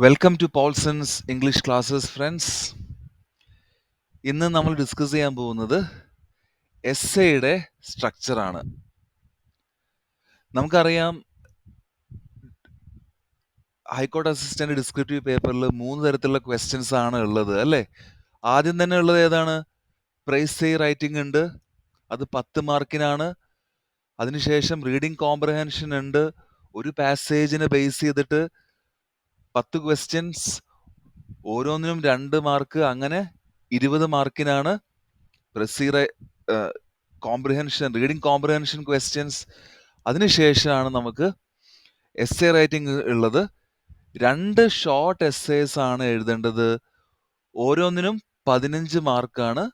Welcome to Paulson's English classes friends. ഇന്ന് നമ്മൾ discuss ചെയ്യാൻ പോകുന്നത് എസ്സേയുടെ സ്ട്രക്ചറാണ്. നമുക്കറിയാം, ഹൈക്കോർട്ട് അസിസ്റ്റന്റ് ഡിസ്ക്രിപ്റ്റീവ് പേപ്പറിൽ 3 തരത്തിലുള്ള ക്വസ്റ്റ്യൻസ് ആണ് ഉള്ളത് അല്ലേ? ആദ്യം തന്നെ ഉള്ളത് ഏതാണ്? പ്രൈസ് റൈറ്റിംഗ് ഉണ്ട്, അത് 10 മാർക്കിനാണ്. അതിനുശേഷം റീഡിംഗ് കോംപ്രഹെൻഷൻ ഉണ്ട്, ഒരു പാസേജിനെ ബേസ് ചെയ്തിട്ട് 10 ക്വസ്റ്റ്യൻസ്, ഓരോന്നിനും 2 മാർക്ക്, അങ്ങനെ 20 മാർക്കിനാണ് കോംപ്രിഹെൻഷൻ, റീഡിംഗ് കോംപ്രിഹെൻഷൻ ക്വസ്റ്റ്യൻസ്. അതിനുശേഷമാണ് നമുക്ക് എസ്സേ റൈറ്റിംഗ് ഉള്ളത്. 2 ഷോർട്ട് എസ്സേസ് ആണ് എഴുതേണ്ടത്, ഓരോന്നിനും 15 മാർക്കാണ്.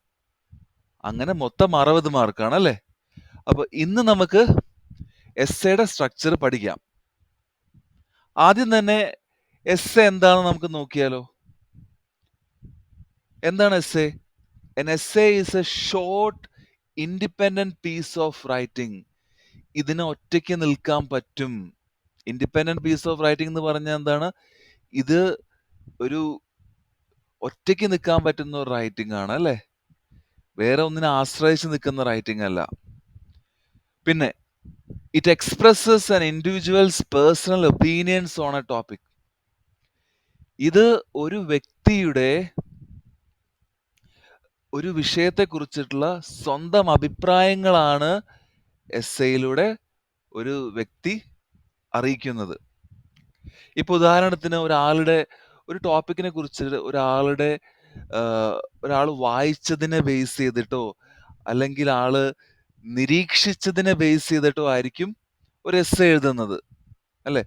അങ്ങനെ മൊത്തം 60 മാർക്കാണ് അല്ലേ? അപ്പൊ ഇന്ന് നമുക്ക് എസ്സേയുടെ സ്ട്രക്ചർ പഠിക്കാം. ആദ്യം തന്നെ എസ്സേ എന്താണെന്ന് നമുക്ക് നോക്കിയാലോ. എന്താണ് essay? An essay is a short independent piece of writing. ഇതിന് ഒറ്റയ്ക്ക് നിൽക്കാൻ പറ്റും. ഇൻഡിപെൻഡന്റ് പീസ് ഓഫ് റൈറ്റിംഗ് എന്ന് പറഞ്ഞാൽ എന്താണ്? ഇത് ഒരു ഒറ്റയ്ക്ക് നിൽക്കാൻ പറ്റുന്ന ഒരു റൈറ്റിംഗ് ആണ് അല്ലേ? വേറെ ഒന്നിനെ ആശ്രയിച്ച് നിൽക്കുന്ന റൈറ്റിംഗ് അല്ല. പിന്നെ it expresses an individuals personal opinions on A topic. ഇത് ഒരു വ്യക്തിയുടെ ഒരു വിഷയത്തെക്കുറിച്ചിട്ടുള്ള സ്വന്തം അഭിപ്രായങ്ങളാണ് എസ്സേയിലൂടെ ഒരു വ്യക്തി അറിയിക്കുന്നത്. ഇപ്പൊ ഉദാഹരണത്തിന് ഒരു ടോപ്പിക്കിനെ കുറിച്ച് ഒരാൾ വായിച്ചതിനെ ബേസ് ചെയ്തിട്ടോ അല്ലെങ്കിൽ ആള് നിരീക്ഷിച്ചതിനെ ബേസ് ചെയ്തിട്ടോ ആയിരിക്കും ഒരു എസ്സേ എഴുതുന്നത് അല്ലെ?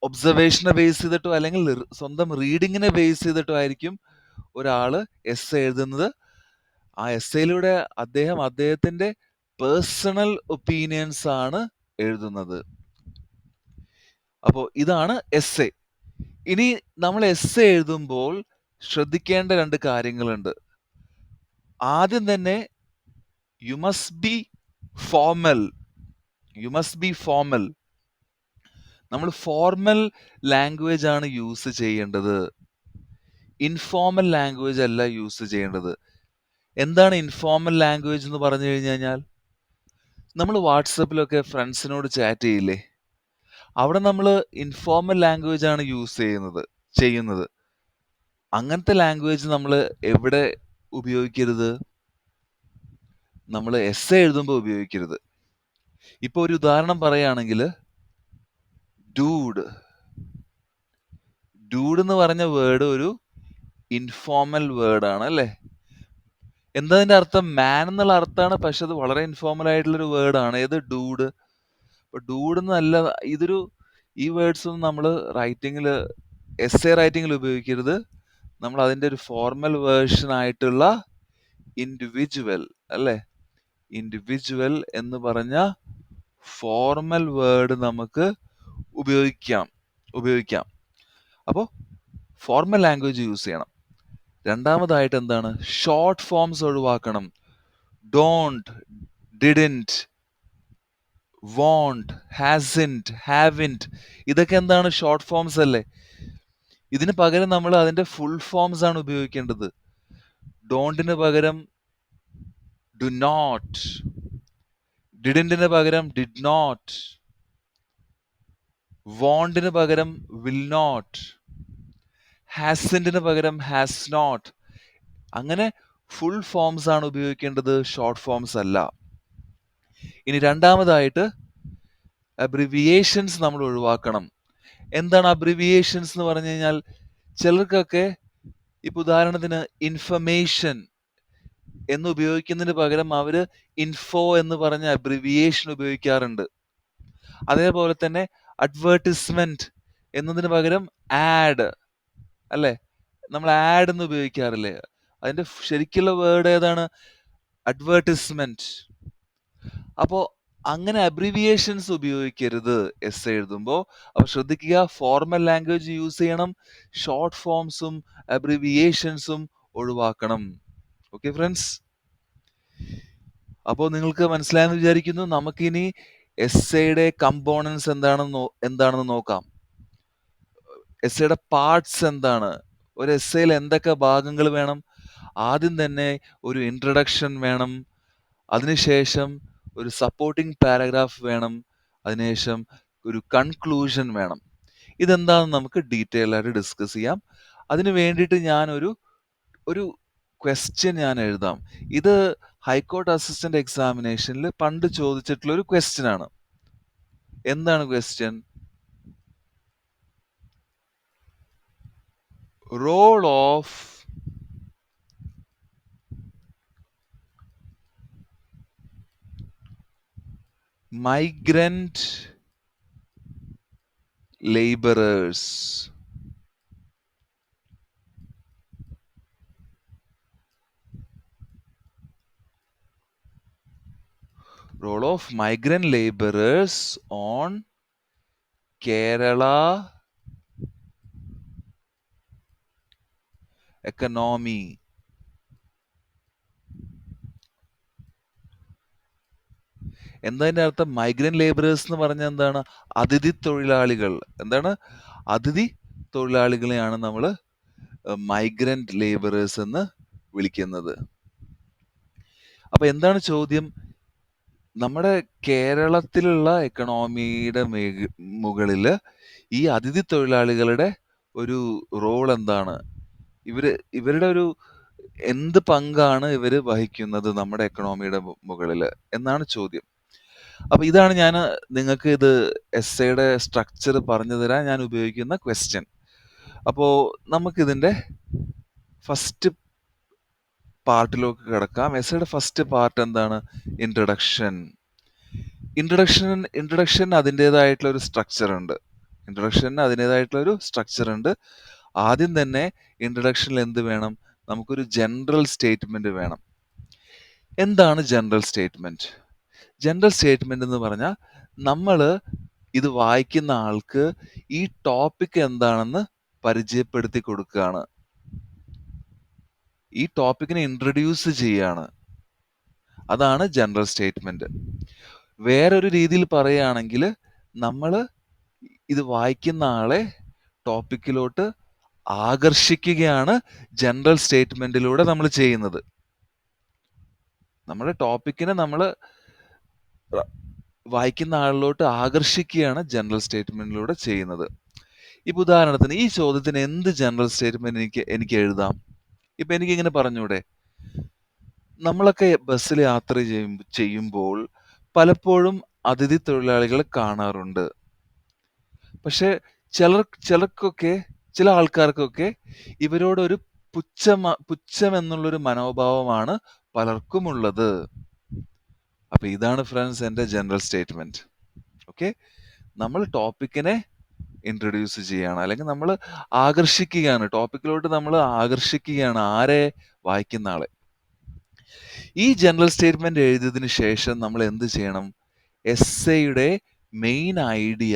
ഒബ്സർവേഷനെ ബേസ് ചെയ്തിട്ടോ അല്ലെങ്കിൽ സ്വന്തം റീഡിങ്ങിനെ ബേസ് ചെയ്തിട്ടോ ആയിരിക്കും ഒരാള് എസ്സേ എഴുതുന്നത്. ആ എസ്സേയിലൂടെ അദ്ദേഹത്തിന്റെ പേഴ്സണൽ ഒപ്പീനിയൻസ് ആണ് എഴുതുന്നത്. അപ്പോൾ ഇതാണ് എസ്സേ. ഇനി നമ്മൾ എസ്സേ എഴുതുമ്പോൾ ശ്രദ്ധിക്കേണ്ട 2 കാര്യങ്ങളുണ്ട്. ആദ്യം തന്നെ യു മസ്റ്റ് ബി ഫോർമൽ. നമ്മൾ ഫോർമൽ ലാംഗ്വേജ് ആണ് യൂസ് ചെയ്യേണ്ടത്, ഇൻഫോർമൽ ലാംഗ്വേജ് അല്ല യൂസ് ചെയ്യേണ്ടത്. എന്താണ് ഇൻഫോർമൽ ലാംഗ്വേജ് എന്ന് പറഞ്ഞു കഴിഞ്ഞാൽ, നമ്മൾ വാട്സപ്പിലൊക്കെ ഫ്രണ്ട്സിനോട് ചാറ്റ് ചെയ്യില്ലേ, അവിടെ നമ്മൾ ഇൻഫോർമൽ ലാംഗ്വേജ് ആണ് യൂസ് ചെയ്യുന്നത്. അങ്ങനത്തെ ലാംഗ്വേജ് നമ്മൾ എവിടെ ഉപയോഗിക്കരുത്? നമ്മൾ എസ്സേ എഴുതുമ്പോൾ ഉപയോഗിക്കരുത്. ഇപ്പൊ ഒരു ഉദാഹരണം പറയുകയാണെങ്കിൽ, ഡൂഡ് എന്ന് പറഞ്ഞ വേർഡ് ഒരു ഇൻഫോർമൽ വേർഡ് ആണ് അല്ലേ? എന്താ അതിന്റെ അർത്ഥം? മാൻ എന്നുള്ള അർത്ഥമാണ്, പക്ഷെ അത് വളരെ ഇൻഫോർമൽ ആയിട്ടുള്ള ഒരു വേർഡ് ആണ്. ഏത്? ഡൂഡ്. അപ്പൊ ഡൂഡ് എന്നല്ല, ഈ വേർഡ്സ് ഒന്നും നമ്മൾ എസ്സേ റൈറ്റിംഗിൽ ഉപയോഗിക്കരുത്. നമ്മൾ അതിന്റെ ഒരു ഫോർമൽ വേർഷൻ ആയിട്ടുള്ള ഇൻഡിവിജ്വൽ അല്ലേ? ഇൻഡിവിജ്വൽ എന്ന് പറഞ്ഞ ഫോർമൽ വേർഡ് നമുക്ക് ഉപയോഗിക്കാം. അപ്പോൾ ഫോർമൽ ലാംഗ്വേജ് യൂസ് ചെയ്യണം. രണ്ടാമതായിട്ട് എന്താണ്? ഷോർട്ട് ഫോംസ് ഒഴിവാക്കണം. ഡോണ്ട്, ഡിഡ്ന്റ്, വോണ്ട്, ഹാസിന്റ്, ഹാവിന്റ്, ഇതൊക്കെ എന്താണ്? ഷോർട്ട് ഫോംസ് അല്ലേ? ഇതിന് പകരം നമ്മൾ അതിന്റെ ഫുൾ ഫോംസ് ആണ് ഉപയോഗിക്കേണ്ടത്. ഡോണ്ടിന് പകരം ഡു നോട്ട്, ഡിഡന്റിന് പകരം ഡിഡ് നോട്ട്, വോണ്ടിന് പകരം വിൽ നോട്ട്, ഹാസിന്റിന് പകരം ഹാസ് നോട്ട്. അങ്ങനെ ഫുൾ ഫോംസ് ആണ് ഉപയോഗിക്കേണ്ടത്, ഷോർട്ട് ഫോംസ് അല്ല. ഇനി രണ്ടാമതായിട്ട് അബ്രിവിയേഷൻസ് നമ്മൾ ഒഴിവാക്കണം. എന്താണ് അബ്രിവിയേഷൻസ് എന്ന് പറഞ്ഞു കഴിഞ്ഞാൽ, ചിലർക്കൊക്കെ ഇപ്പൊ ഉദാഹരണത്തിന് ഇൻഫർമേഷൻ എന്ന് ഉപയോഗിക്കുന്നതിന് പകരം അവര് ഇൻഫോ എന്ന് പറഞ്ഞ അബ്രിവിയേഷൻ ഉപയോഗിക്കാറുണ്ട്. അതേപോലെ തന്നെ അഡ്വേർട്ടിസ്മെന്റ് എന്നതിന് പകരം ആഡ് അല്ലെ? നമ്മൾ ആഡ് എന്ന് ഉപയോഗിക്കാറില്ലേ? അതിന്റെ ശരിക്കുള്ള വേർഡ് ഏതാണ്? അഡ്വേർട്ടിസ്മെന്റ്. അപ്പോ അങ്ങനെ അബ്രിവിയേഷൻസ് ഉപയോഗിക്കരുത് എസ്സേ എഴുതുമ്പോൾ. അപ്പൊ ശ്രദ്ധിക്കുക, ഫോർമൽ ലാംഗ്വേജ് യൂസ് ചെയ്യണം, ഷോർട്ട് ഫോംസും അബ്രിവിയേഷൻസും ഒഴിവാക്കണം. ഓക്കെ ഫ്രണ്ട്സ്, അപ്പോൾ നിങ്ങൾക്ക് മനസ്സിലായെന്ന് വിചാരിക്കുന്നു. നമുക്കിനി എസ്സേയുടെ കമ്പോണൻസ് എന്താണെന്ന് നോക്കാം. എസ്സേയുടെ പാർട്സ് എന്താണ്? ഒരു എസ്സേയിൽ എന്തൊക്കെ ഭാഗങ്ങൾ വേണം? ആദ്യം തന്നെ ഒരു ഇൻട്രൊഡക്ഷൻ വേണം. അതിനുശേഷം ഒരു സപ്പോർട്ടിംഗ് പാരഗ്രാഫ് വേണം. അതിനുശേഷം ഒരു കൺക്ലൂഷൻ വേണം. ഇതെന്താണെന്ന് നമുക്ക് ഡീറ്റെയിൽ ആയിട്ട് ഡിസ്കസ് ചെയ്യാം. അതിന് വേണ്ടിയിട്ട് ഞാനൊരു ഒരു ക്വസ്റ്റ്യൻ ഞാൻ എഴുതാം. ഇത് ഹൈക്കോർട്ട് അസിസ്റ്റന്റ് എക്സാമിനേഷനിൽ പണ്ട് ചോദിച്ചിട്ടുള്ള ഒരു ക്വസ്റ്റ്യൻ ആണ്. എന്താണ് question? Role of migrant laborers. Role of migrant laborers on Kerala economy. എന്തതിൻ്റെ അർത്ഥം? മൈഗ്രന്റ് ലേബറേഴ്സ് എന്ന് പറഞ്ഞാൽ എന്താണ്? അതിഥി തൊഴിലാളികൾ. എന്താണ്? അതിഥി തൊഴിലാളികളെയാണ് നമ്മൾ മൈഗ്രന്റ് ലേബറേഴ്സ് എന്ന് വിളിക്കുന്നത്. അപ്പൊ എന്താണ് ചോദ്യം? നമ്മുടെ കേരളത്തിലുള്ള എക്കണോമിയുടെ മുകളിൽ ഈ അതിഥി തൊഴിലാളികളുടെ ഒരു റോൾ എന്താണ്? ഇവരുടെ ഒരു എന്ത് പങ്കാണ് ഇവര് വഹിക്കുന്നത് നമ്മുടെ എക്കണോമിയുടെ മുകളിൽ എന്നാണ് ചോദ്യം. അപ്പൊ ഇതാണ് ഞാൻ നിങ്ങൾക്ക് ഇത് എസ്സേയുടെ സ്ട്രക്ചർ പറഞ്ഞു തരാൻ ഞാൻ ഉപയോഗിക്കുന്ന ക്വസ്റ്റ്യൻ. അപ്പോൾ നമുക്കിതിന്റെ ഫസ്റ്റ് പാർട്ടിലേക്ക് കിടക്കാം. എസ്സേയുടെ ഫസ്റ്റ് പാർട്ട് എന്താണ്? ഇൻട്രൊഡക്ഷൻ. ഇൻട്രൊഡക്ഷൻ അതിൻ്റെതായിട്ടുള്ള ഒരു സ്ട്രക്ചർ ഉണ്ട്. ആദ്യം തന്നെ ഇൻട്രൊഡക്ഷനിൽ എന്ത് വേണം? നമുക്കൊരു ജനറൽ സ്റ്റേറ്റ്മെന്റ് വേണം. എന്താണ് ജനറൽ സ്റ്റേറ്റ്മെന്റ്? ജനറൽ സ്റ്റേറ്റ്മെന്റ് എന്ന് പറഞ്ഞാൽ നമ്മൾ ഇത് വായിക്കുന്ന ആൾക്ക് ഈ ടോപ്പിക് എന്താണെന്ന് പരിചയപ്പെടുത്തി കൊടുക്കുകയാണ്. ഈ ടോപ്പിക്കിനെ ഇൻട്രൊഡ്യൂസ് ചെയ്യാണ്. അതാണ് ജനറൽ സ്റ്റേറ്റ്മെന്റ്. വേറൊരു രീതിയിൽ പറയുകയാണെങ്കിൽ നമ്മൾ ഇത് വായിക്കുന്ന ആളെ ടോപ്പിക്കിലോട്ട് ആകർഷിക്കുകയാണ് ജനറൽ സ്റ്റേറ്റ്മെന്റിലൂടെ നമ്മൾ ചെയ്യുന്നത്. നമ്മുടെ ടോപ്പിക്കിനെ നമ്മൾ വായിക്കുന്ന ആളിലോട്ട് ആകർഷിക്കുകയാണ് ജനറൽ സ്റ്റേറ്റ്മെന്റിലൂടെ ചെയ്യുന്നത്. ഇപ്പൊ ഉദാഹരണത്തിന് ഈ ചോദ്യത്തിന് എന്ത് ജനറൽ സ്റ്റേറ്റ്മെന്റ് എനിക്ക് എഴുതാം? ഇപ്പൊ എനിക്ക് ഇങ്ങനെ പറഞ്ഞൂടെ? നമ്മളൊക്കെ ബസ്സിൽ യാത്ര ചെയ്യുമ്പോൾ പലപ്പോഴും അതിഥി തൊഴിലാളികളെ കാണാറുണ്ട്. പക്ഷെ ചില ആൾക്കാർക്കൊക്കെ ഇവരോട് ഒരു പുച്ഛം എന്നുള്ളൊരു മനോഭാവമാണ് പലർക്കും ഉള്ളത്. അപ്പൊ ഇതാണ് ഫ്രണ്ട്സ് എന്റെ ജനറൽ സ്റ്റേറ്റ്മെന്റ്. ഓക്കെ, നമ്മൾ ടോപ്പിക്കിനെ ഇൻട്രൊഡ്യൂസ് ചെയ്യാണ്, അല്ലെങ്കിൽ നമ്മൾ ആകർഷിക്കുകയാണ്, ടോപ്പിക്കിലോട്ട് നമ്മൾ ആകർഷിക്കുകയാണ് ആരെ? വായിക്കുന്ന ആളെ. ഈ ജനറൽ സ്റ്റേറ്റ്മെന്റ് എഴുതിയതിനു ശേഷം നമ്മൾ എന്ത് ചെയ്യണം? എസ്സേയുടെ മെയിൻ ഐഡിയ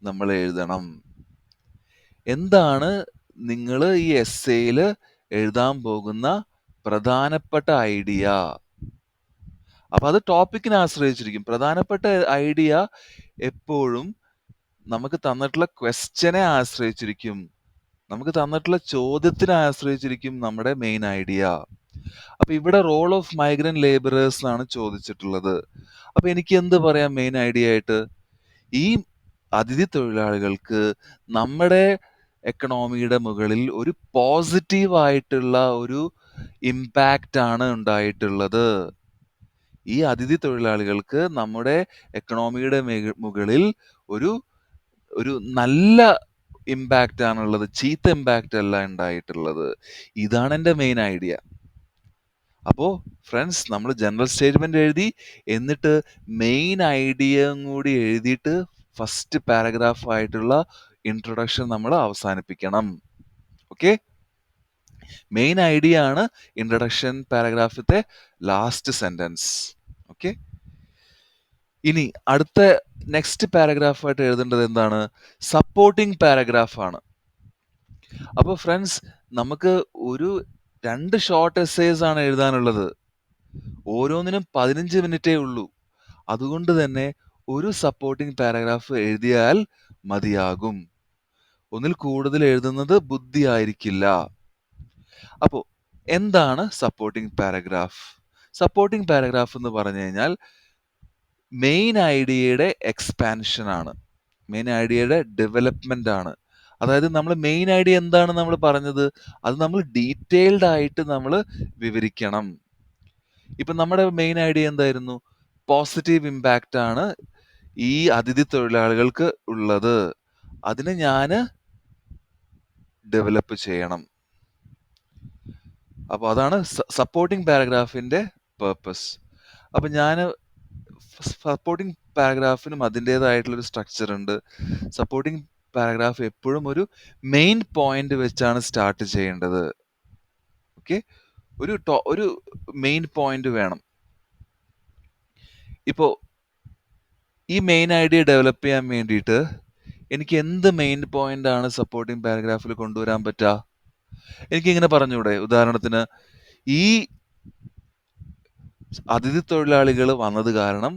നമ്മൾ എഴുതണം. എന്താണ് നിങ്ങൾ ഈ എസ്സേയിൽ എഴുതാൻ പോകുന്ന പ്രധാനപ്പെട്ട ഐഡിയ? അപ്പൊ അത് ടോപ്പിക്കിനെ ആശ്രയിച്ചിരിക്കും. പ്രധാനപ്പെട്ട ഐഡിയ എപ്പോഴും നമുക്ക് തന്നിട്ടുള്ള ക്വസ്റ്റ്യനെ ആശ്രയിച്ചിരിക്കും, നമുക്ക് തന്നിട്ടുള്ള ചോദ്യത്തിനെ ആശ്രയിച്ചിരിക്കും നമ്മുടെ മെയിൻ ഐഡിയ. അപ്പൊ ഇവിടെ റോൾ ഓഫ് മൈഗ്രന്റ് ലേബറേഴ്സ് ആണ് ചോദിച്ചിട്ടുള്ളത്. അപ്പൊ എനിക്ക് എന്ത് പറയാം മെയിൻ ഐഡിയ ആയിട്ട്? ഈ അതിഥി തൊഴിലാളികൾക്ക് നമ്മുടെ എക്കണോമിയുടെ മുകളിൽ ഒരു പോസിറ്റീവ് ആയിട്ടുള്ള ഒരു ഇമ്പാക്റ്റ് ആണ് ഉണ്ടായിട്ടുള്ളത്. ഈ അതിഥി തൊഴിലാളികൾക്ക് നമ്മുടെ എക്കണോമിയുടെ മുകളിൽ ഒരു ഒരു നല്ല ഇമ്പാക്റ്റ് ആണുള്ളത്, ചീത്ത ഇമ്പാക്റ്റ് അല്ല ഉണ്ടായിട്ടുള്ളത്. ഇതാണ് എൻ്റെ മെയിൻ ഐഡിയ. അപ്പോൾ ഫ്രണ്ട്സ്, നമ്മൾ ജനറൽ സ്റ്റേറ്റ്മെന്റ് എഴുതി, എന്നിട്ട് മെയിൻ ഐഡിയയും കൂടി എഴുതിയിട്ട് ഫസ്റ്റ് പാരഗ്രാഫ് ആയിട്ടുള്ള ഇൻട്രൊഡക്ഷൻ നമ്മൾ അവസാനിപ്പിക്കണം. ഓക്കെ, മെയിൻ ഐഡിയ ആണ് ഇൻട്രൊഡക്ഷൻ പാരഗ്രാഫിത്തെ ലാസ്റ്റ് സെന്റൻസ്. ഓക്കെ, ഇനി അടുത്ത നെക്സ്റ്റ് പാരഗ്രാഫായിട്ട് എഴുതേണ്ടത് എന്താണ്? സപ്പോർട്ടിംഗ് പാരഗ്രാഫ് ആണ്. അപ്പോൾ ഫ്രണ്ട്സ്, നമുക്ക് ഒരു 2 ഷോർട്ട് എസ്സേസ് ആണ് എഴുതാനുള്ളത്. ഓരോന്നിനും 15 മിനിറ്റേ ഉള്ളൂ. അതുകൊണ്ട് തന്നെ ഒരു സപ്പോർട്ടിംഗ് പാരഗ്രാഫ് എഴുതിയാൽ മതിയാകും. ഒന്നിൽ കൂടുതൽ എഴുതുന്നത് ബുദ്ധിയായിരിക്കില്ല. അപ്പോ എന്താണ് സപ്പോർട്ടിംഗ് പാരഗ്രാഫ്? സപ്പോർട്ടിംഗ് പാരഗ്രാഫ് എന്ന് പറഞ്ഞു കഴിഞ്ഞാൽ മെയിൻ ഐഡിയയുടെ എക്സ്പാൻഷൻ ആണ്. മെയിൻ ഐഡിയയുടെ ഡെവലപ്മെന്റ് ആണ്. അതായത് നമ്മൾ മെയിൻ ഐഡിയ എന്താണ് നമ്മൾ പറഞ്ഞത്, അത് നമ്മൾ ഡീറ്റെയിൽഡ് ആയിട്ട് നമ്മൾ വിവരിക്കണം. ഇപ്പൊ നമ്മുടെ മെയിൻ ഐഡിയ എന്തായിരുന്നു? പോസിറ്റീവ് ഇമ്പാക്റ്റ് ആണ് ഈ അതിഥി തൊഴിലാളികൾക്ക് ഉള്ളത്. അതിനെ ഞാൻ ഡെവലപ്പ് ചെയ്യണം. അപ്പോൾ അതാണ് സപ്പോർട്ടിംഗ് പാരഗ്രാഫിന്റെ പേർപ്പസ്. അപ്പൊ ഞാൻ സപ്പോർട്ടിംഗ് പാരഗ്രാഫിനും അതിൻ്റെതായിട്ടുള്ളൊരു സ്ട്രക്ചർ ഉണ്ട്. സപ്പോർട്ടിംഗ് പാരഗ്രാഫ് എപ്പോഴും ഒരു മെയിൻ പോയിന്റ് വെച്ചാണ് സ്റ്റാർട്ട് ചെയ്യേണ്ടത്. ഓക്കെ, ഒരു മെയിൻ പോയിന്റ് വേണം. ഇപ്പോ ഈ മെയിൻ ഐഡിയ ഡെവലപ്പ് ചെയ്യാൻ വേണ്ടിയിട്ട് എനിക്ക് എന്ത് മെയിൻ പോയിന്റ് ആണ് സപ്പോർട്ടിംഗ് പാരഗ്രാഫിൽ കൊണ്ടുവരാൻ പറ്റുക? എനിക്കിങ്ങനെ പറഞ്ഞൂടെ? ഉദാഹരണത്തിന്, ഈ അതിഥി തൊഴിലാളികൾ വന്നത് കാരണം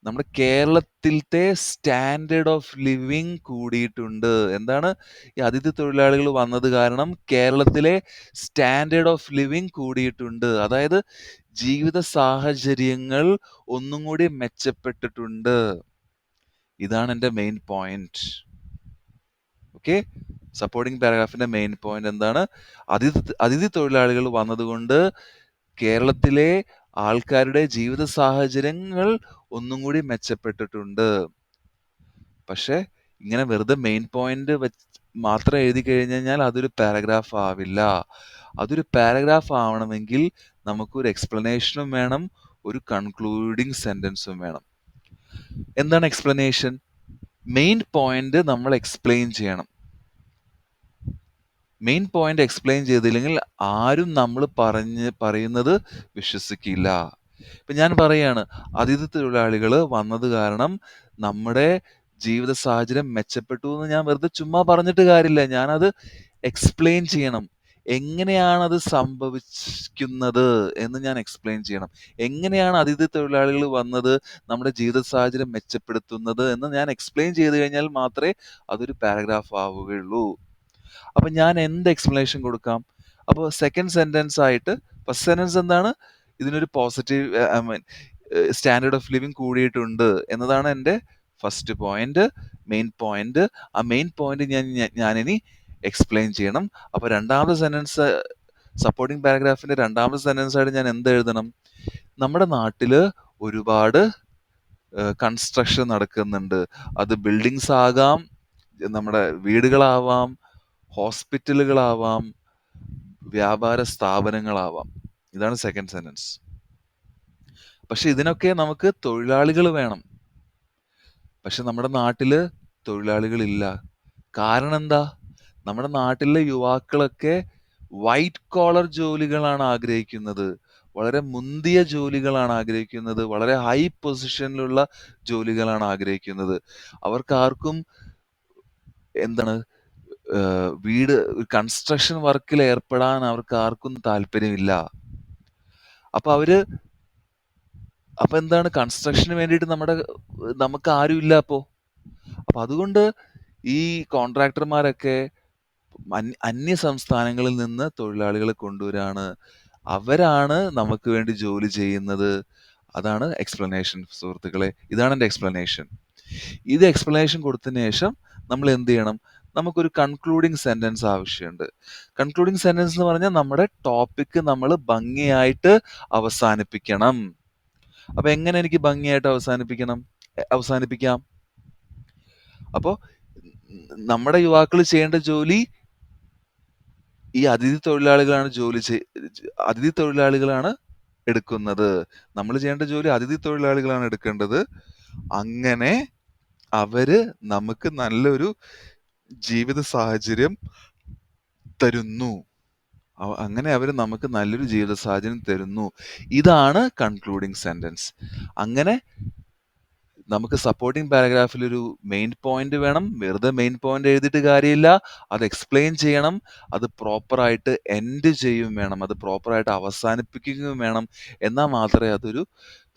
നമ്മുടെ കേരളത്തിലത്തെ സ്റ്റാൻഡേർഡ് ഓഫ് ലിവിങ് കൂടിയിട്ടുണ്ട്. എന്താണ്? ഈ അതിഥി തൊഴിലാളികൾ വന്നത് കാരണം കേരളത്തിലെ സ്റ്റാൻഡേർഡ് ഓഫ് ലിവിങ് കൂടിയിട്ടുണ്ട്. അതായത് ജീവിത സാഹചര്യങ്ങൾ ഒന്നും കൂടി മെച്ചപ്പെട്ടിട്ടുണ്ട്. ഇതാണ് എൻ്റെ മെയിൻ പോയിന്റ്. ഓക്കെ, സപ്പോർട്ടിംഗ് പാരഗ്രാഫിന്റെ മെയിൻ പോയിന്റ് എന്താണ്? അതിഥി തൊഴിലാളികൾ വന്നതുകൊണ്ട് കേരളത്തിലെ ആൾക്കാരുടെ ജീവിത സാഹചര്യങ്ങൾ ഒന്നും കൂടി മെച്ചപ്പെട്ടിട്ടുണ്ട്. പക്ഷെ ഇങ്ങനെ വെറുതെ മെയിൻ പോയിന്റ് മാത്രം എഴുതി കഴിഞ്ഞു കഴിഞ്ഞാൽ അതൊരു പാരഗ്രാഫ് ആവില്ല. അതൊരു പാരഗ്രാഫ് ആവണമെങ്കിൽ നമുക്കൊരു എക്സ്പ്ലനേഷനും വേണം, ഒരു കൺക്ലൂഡിങ് സെന്റൻസും വേണം. എന്താണ് എക്സ്പ്ലനേഷൻ? മെയിൻ പോയിന്റ് നമ്മൾ എക്സ്പ്ലെയിൻ ചെയ്യണം. മെയിൻ പോയിന്റ് എക്സ്പ്ലെയിൻ ചെയ്തില്ലെങ്കിൽ ആരും നമ്മൾ പറയുന്നത് വിശ്വസിക്കില്ല. ഇപ്പൊ ഞാൻ പറയാണ്, അതിഥി തൊഴിലാളികൾ വന്നത് കാരണം നമ്മുടെ ജീവിത സാഹചര്യം മെച്ചപ്പെട്ടു എന്ന് ഞാൻ വെറുതെ ചുമ്മാ പറഞ്ഞിട്ട് കാര്യമില്ല. ഞാനത് എക്സ്പ്ലെയിൻ ചെയ്യണം. എങ്ങനെയാണ് അത് സംഭവിക്കുന്നത് എന്ന് ഞാൻ എക്സ്പ്ലെയിൻ ചെയ്യണം. എങ്ങനെയാണ് അതിഥി തൊഴിലാളികൾ വന്നത് നമ്മുടെ ജീവിത സാഹചര്യം മെച്ചപ്പെടുത്തുന്നത് എന്ന് ഞാൻ എക്സ്പ്ലെയിൻ ചെയ്ത് കഴിഞ്ഞാൽ മാത്രമേ അതൊരു പാരഗ്രാഫ് ആവുകയുള്ളൂ. അപ്പൊ ഞാൻ എന്ത് എക്സ്പ്ലനേഷൻ കൊടുക്കാം? അപ്പോൾ സെക്കൻഡ് സെന്റൻസ് ആയിട്ട്, ഫസ്റ്റ് സെന്റൻസ് എന്താണ്? ഇതിനൊരു positive I mean standard of living കൂടിയിട്ടുണ്ട് എന്നതാണ് എൻ്റെ ഫസ്റ്റ് പോയിന്റ്, മെയിൻ പോയിന്റ്. ആ മെയിൻ പോയിന്റ് ഞാനിനി എക്സ്പ്ലെയിൻ ചെയ്യണം. അപ്പൊ രണ്ടാമത്തെ സെന്റൻസ്, സപ്പോർട്ടിംഗ് പാരഗ്രാഫിന്റെ രണ്ടാമത്തെ സെന്റൻസ് ആയിട്ട് ഞാൻ എന്ത് എഴുതണം? നമ്മുടെ നാട്ടില് ഒരുപാട് കൺസ്ട്രക്ഷൻ നടക്കുന്നുണ്ട്. അത് ബിൽഡിങ്സ് ആകാം, നമ്മുടെ വീടുകളാവാം, ഹോസ്പിറ്റലുകളാവാം, വ്യാപാര സ്ഥാപനങ്ങളാവാം. ഇതാണ് സെക്കൻഡ് സെന്റൻസ്. പക്ഷെ ഇതിനൊക്കെ നമുക്ക് തൊഴിലാളികൾ വേണം. പക്ഷെ നമ്മുടെ നാട്ടില് തൊഴിലാളികളില്ല. കാരണം എന്താ? നമ്മുടെ നാട്ടിലെ യുവാക്കളൊക്കെ വൈറ്റ് കോളർ ജോലികളാണ് ആഗ്രഹിക്കുന്നത്. വളരെ മുന്തിയ ജോലികളാണ് ആഗ്രഹിക്കുന്നത്. വളരെ ഹൈ പൊസിഷനിലുള്ള ജോലികളാണ് ആഗ്രഹിക്കുന്നത്. അവർക്കാർക്കും എന്താണ് വീട് കൺസ്ട്രക്ഷൻ വർക്കിൽ ഏർപ്പെടാൻ അവർക്ക് ആർക്കും താല്പര്യമില്ല. അപ്പൊ എന്താണ്, കൺസ്ട്രക്ഷന് വേണ്ടിയിട്ട് നമുക്ക് ആരും ഇല്ല. അപ്പൊ അതുകൊണ്ട് ഈ കോൺട്രാക്ടർമാരൊക്കെ അന്യ സംസ്ഥാനങ്ങളിൽ നിന്ന് തൊഴിലാളികളെ കൊണ്ടുവരാണ്. അവരാണ് നമുക്ക് വേണ്ടി ജോലി ചെയ്യുന്നത്. അതാണ് എക്സ്പ്ലനേഷൻ സുഹൃത്തുക്കളെ. ഇതാണ് എൻ്റെ എക്സ്പ്ലനേഷൻ. ഇത് എക്സ്പ്ലനേഷൻ കൊടുത്തതിന് ശേഷം നമ്മൾ എന്ത് ചെയ്യണം? നമുക്കൊരു കൺക്ലൂഡിങ് സെന്റൻസ് ആവശ്യമുണ്ട്. കൺക്ലൂഡിങ് സെന്റൻസ് എന്ന് പറഞ്ഞാൽ നമ്മുടെ ടോപ്പിക് നമ്മൾ ഭംഗിയായിട്ട് അവസാനിപ്പിക്കണം. അപ്പൊ എങ്ങനെ എനിക്ക് ഭംഗിയായിട്ട് അവസാനിപ്പിക്കാം? അപ്പോ നമ്മുടെ യുവാക്കൾ ചെയ്യേണ്ട ജോലി ഈ അതിഥി തൊഴിലാളികളാണ് എടുക്കുന്നത്. നമ്മൾ ചെയ്യേണ്ട ജോലി അതിഥി തൊഴിലാളികളാണ് എടുക്കേണ്ടത്. അങ്ങനെ അവര് നമുക്ക് നല്ലൊരു ജീവിത സാഹചര്യം തരുന്നു. അങ്ങനെ അവര് നമുക്ക് നല്ലൊരു ജീവിത സാഹചര്യം തരുന്നു. ഇതാണ് കൺക്ലൂഡിങ് സെന്റൻസ്. അങ്ങനെ നമുക്ക് സപ്പോർട്ടിംഗ് പാരഗ്രാഫിൽ ഒരു മെയിൻ പോയിന്റ് വേണം. വെറുതെ മെയിൻ പോയിന്റ് എഴുതിയിട്ട് കാര്യമില്ല. അത് എക്സ്പ്ലെയിൻ ചെയ്യണം. അത് പ്രോപ്പറായിട്ട് എൻഡ് ചെയ്യും വേണം. അത് പ്രോപ്പറായിട്ട് അവസാനിപ്പിക്കുകയും വേണം. എന്നാൽ മാത്രമേ അതൊരു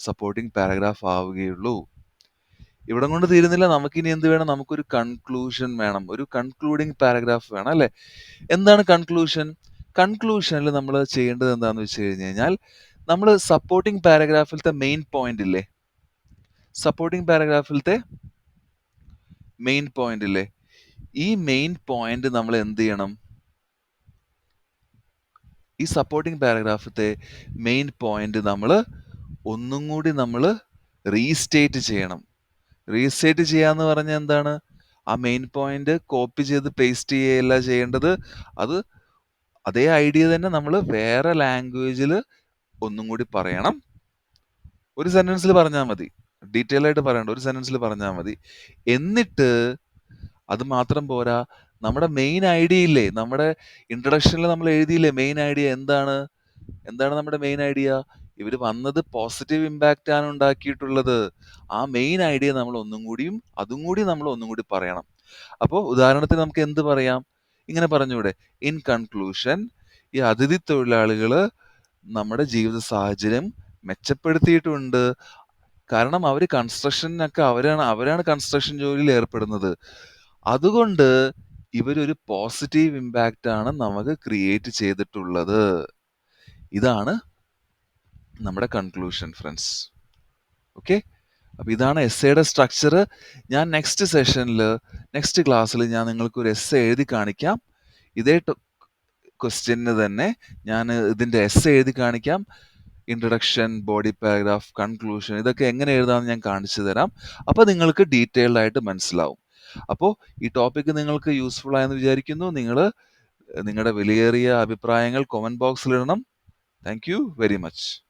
സപ്പോർട്ടിംഗ് പാരഗ്രാഫ് ആവുകയുള്ളൂ. ഇവിടം കൊണ്ട് തീരുന്നില്ല. നമുക്കിനി എന്ത് വേണം? നമുക്കൊരു കൺക്ലൂഷൻ വേണം. ഒരു കൺക്ലൂഡിങ് പാരഗ്രാഫ് വേണം അല്ലേ? എന്താണ് കൺക്ലൂഷൻ? കൺക്ലൂഷനിൽ നമ്മൾ ചെയ്യേണ്ടത് എന്താന്ന് വെച്ച് കഴിഞ്ഞ് കഴിഞ്ഞാൽ, നമ്മൾ സപ്പോർട്ടിംഗ് പാരഗ്രാഫിലത്തെ മെയിൻ പോയിന്റ് ഇല്ലേ? സപ്പോർട്ടിംഗ് പാരഗ്രാഫിലത്തെ മെയിൻ പോയിന്റ് ഇല്ലേ? ഈ മെയിൻ പോയിന്റ് നമ്മൾ എന്ത് ചെയ്യണം? ഈ സപ്പോർട്ടിംഗ് പാരഗ്രാഫിലത്തെ മെയിൻ പോയിന്റ് നമ്മൾ ഒന്നും കൂടി നമ്മൾ റീസ്റ്റേറ്റ് ചെയ്യണം. റീസ്റ്റേറ്റ് ചെയ്യാന്ന് പറഞ്ഞാൽ എന്താണ്? ആ മെയിൻ പോയിന്റ് കോപ്പി ചെയ്ത് പേസ്റ്റ് ചെയ്യുകയല്ല ചെയ്യേണ്ടത്. അത് അതേ ഐഡിയ തന്നെ നമ്മൾ വേറെ ലാംഗ്വേജിൽ ഒന്നും കൂടി പറയണം. ഒരു സെന്റൻസിൽ പറഞ്ഞാൽ മതി. ഡീറ്റെയിൽ ആയിട്ട് പറയണ്ട. ഒരു സെന്റൻസിൽ പറഞ്ഞാൽ മതി. എന്നിട്ട് അത് മാത്രം പോരാ, നമ്മുടെ മെയിൻ ഐഡിയ ഇല്ലേ? നമ്മുടെ ഇൻട്രൊഡക്ഷനിൽ നമ്മൾ എഴുതിയില്ലേ മെയിൻ ഐഡിയ എന്താണ്? എന്താണ് നമ്മുടെ മെയിൻ ഐഡിയ? ഇവര് വന്നത് പോസിറ്റീവ് ഇമ്പാക്റ്റ് ആണ് ഉണ്ടാക്കിയിട്ടുള്ളത്. ആ മെയിൻ ഐഡിയ നമ്മൾ അതും കൂടി നമ്മൾ ഒന്നും കൂടി പറയണം. അപ്പോൾ ഉദാഹരണത്തിന് നമുക്ക് എന്ത് പറയാം? ഇങ്ങനെ പറഞ്ഞൂടെ? ഇൻ കൺക്ലൂഷൻ, ഈ അതിഥി തൊഴിലാളികള് നമ്മുടെ ജീവിത സാഹചര്യം മെച്ചപ്പെടുത്തിയിട്ടുണ്ട്. കാരണം അവര് കൺസ്ട്രക്ഷനൊക്കെ അവരാണ് കൺസ്ട്രക്ഷൻ ജോലിയിൽ ഏർപ്പെടുന്നത്. അതുകൊണ്ട് ഇവരൊരു പോസിറ്റീവ് ഇമ്പാക്റ്റ് ആണ് നമുക്ക് ക്രിയേറ്റ് ചെയ്തിട്ടുള്ളത്. ഇതാണ് നമ്മുടെ കൺക്ലൂഷൻ ഫ്രണ്ട്സ്. ഓക്കെ? അപ്പൊ ഇതാണ് എസ്സേയുടെ സ്ട്രക്ചർ. ഞാൻ നെക്സ്റ്റ് ക്ലാസ്സിൽ ഞാൻ നിങ്ങൾക്ക് ഒരു എസ്സേ എഴുതി കാണിക്കാം. ഇതേ ക്വസ്റ്റ്യന് തന്നെ ഞാൻ ഇതിന്റെ എസ്സേ എഴുതി കാണിക്കാം. ഇൻട്രൊഡക്ഷൻ, ബോഡി പാരഗ്രാഫ്, കൺക്ലൂഷൻ, ഇതൊക്കെ എങ്ങനെ എഴുതാമെന്ന് ഞാൻ കാണിച്ചു തരാം. അപ്പോൾ നിങ്ങൾക്ക് ഡീറ്റെയിൽഡ് ആയിട്ട് മനസ്സിലാവും. അപ്പോൾ ഈ ടോപ്പിക്ക് നിങ്ങൾക്ക് യൂസ്ഫുൾ ആയെന്ന് വിചാരിക്കുന്നു. നിങ്ങൾ നിങ്ങളുടെ വിലയേറിയ അഭിപ്രായങ്ങൾ കമന്റ് ബോക്സിൽ ഇടണം. Thank you very much.